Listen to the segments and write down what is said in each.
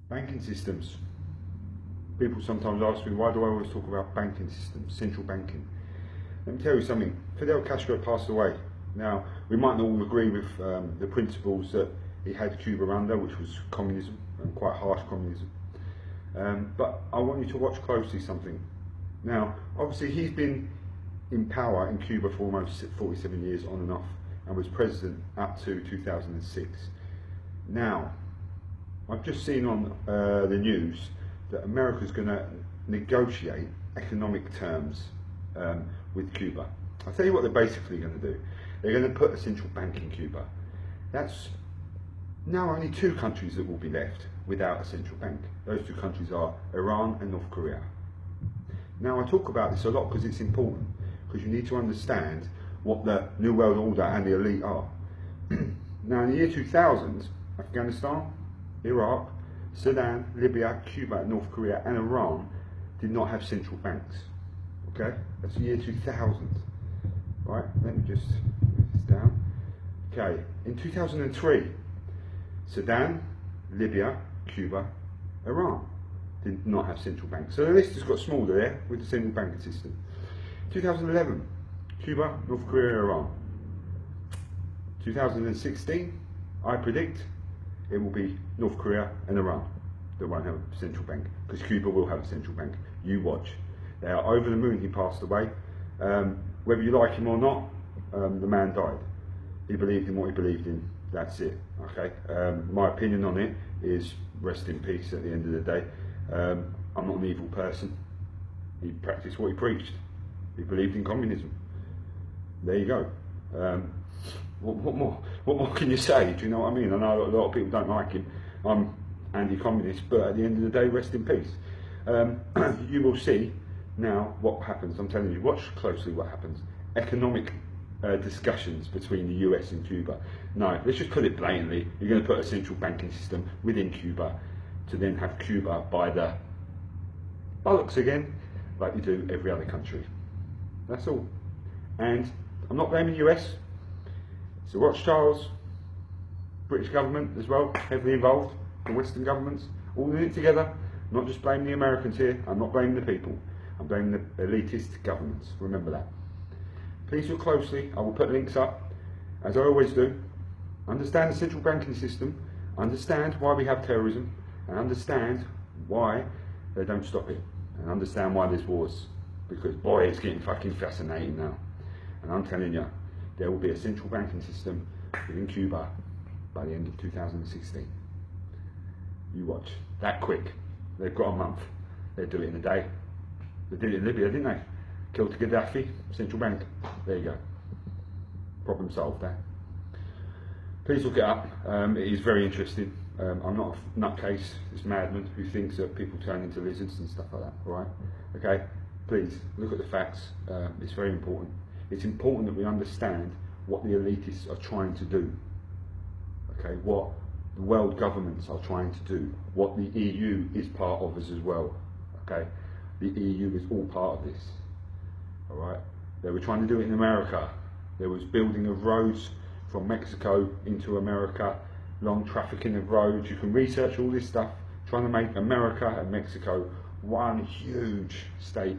Banking systems. People sometimes ask me, why do I always talk about banking systems, central banking? Let me tell you something. Fidel Castro passed away. Now, we might not all agree with the principles that he had Cuba under, which was communism, and quite harsh communism. But I want you to watch closely something. Now, obviously he's been in power in Cuba for almost 47 years on and off, and was president up to 2006. Now, I've just seen on the news that America's going to negotiate economic terms with Cuba. I'll tell you what they're basically going to do. They're going to put a central bank in Cuba. That's now only two countries that will be left without a central bank. Those two countries are Iran and North Korea. Now, I talk about this a lot because it's important, because you need to understand what the New World Order and the elite are. Now, in the year 2000, Afghanistan, Iraq, Sudan, Libya, Cuba, North Korea and Iran did not have central banks. Okay, that's the year 2000. Right, let me just move this down. Okay, in 2003, Sudan, Libya, Cuba, Iran did not have central banks. So the list has got smaller there with the central banking system. 2011, Cuba, North Korea, Iran. 2016, I predict it will be North Korea and Iran that won't have a central bank, because Cuba will have a central bank. You watch. They are over the moon. He passed away. Whether you like him or not, the man died. He believed in what he believed in. That's it. Okay. My opinion on it is rest in peace at the end of the day. I'm not an evil person. He practiced what he preached. He believed in communism. There you go. What more can you say? Do you know what I mean? I know a lot of people don't like him. I'm anti-communist, but at the end of the day, rest in peace. You will see now what happens. I'm telling you, watch closely what happens. Economic discussions between the US and Cuba. No, let's just put it blatantly. You're going to put a central banking system within Cuba to then have Cuba by the bollocks again, like you do every other country. That's all. And I'm not blaming the US. It's the Rothschilds, British government as well, heavily involved, the Western governments, all in it together. I'm not just blaming the Americans here. I'm not blaming the people. I'm blaming the elitist governments. Remember that. Please look closely. I will put links up, as I always do. Understand the central banking system. Understand why we have terrorism, and understand why they don't stop it, and understand why there's wars. Because boy, it's getting fucking fascinating now. And I'm telling you, there will be a central banking system within Cuba by the end of 2016. You watch. That quick. They've got a month. They'll do it in a day. They did it in Libya, didn't they? Killed Gaddafi, central bank. There you go. Problem solved there. Please look it up. It is very interesting. I'm not a nutcase, this madman who thinks that people turn into lizards and stuff like that, alright? Okay? Please, look at the facts. It's very important. It's important that we understand what the elitists are trying to do. Okay? What the world governments are trying to do. What the EU is part of as well. Okay? The EU is all part of this. Alright? They were trying to do it in America. There was building of roads from Mexico into America, long trafficking of roads. You can research all this stuff, trying to make America and Mexico one huge state,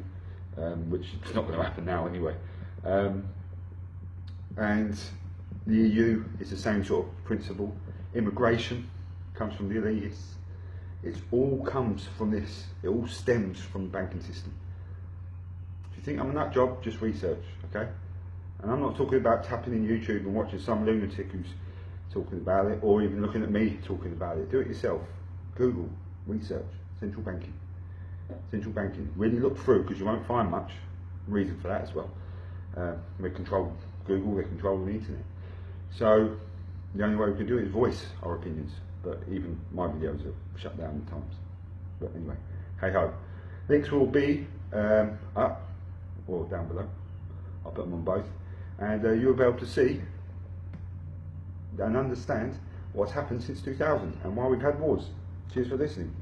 which is not going to happen now anyway. And the EU is the same sort of principle. Immigration comes from the elitists. It all comes from this. It all stems from the banking system. If you think I'm a nut job, just research, okay? And I'm not talking about tapping in YouTube and watching some lunatic who's talking about it, or even looking at me talking about it. Do it yourself. Google, research, central banking. Central banking. Really look through, because you won't find much reason for that as well. They control Google, they control the internet. So the only way we can do it is voice our opinions. But even my videos are shut down at times. But anyway, hey ho. Links will be up or down below. I'll put them on both. And you'll be able to see and understand what's happened since 2000 and why we've had wars. Cheers for listening.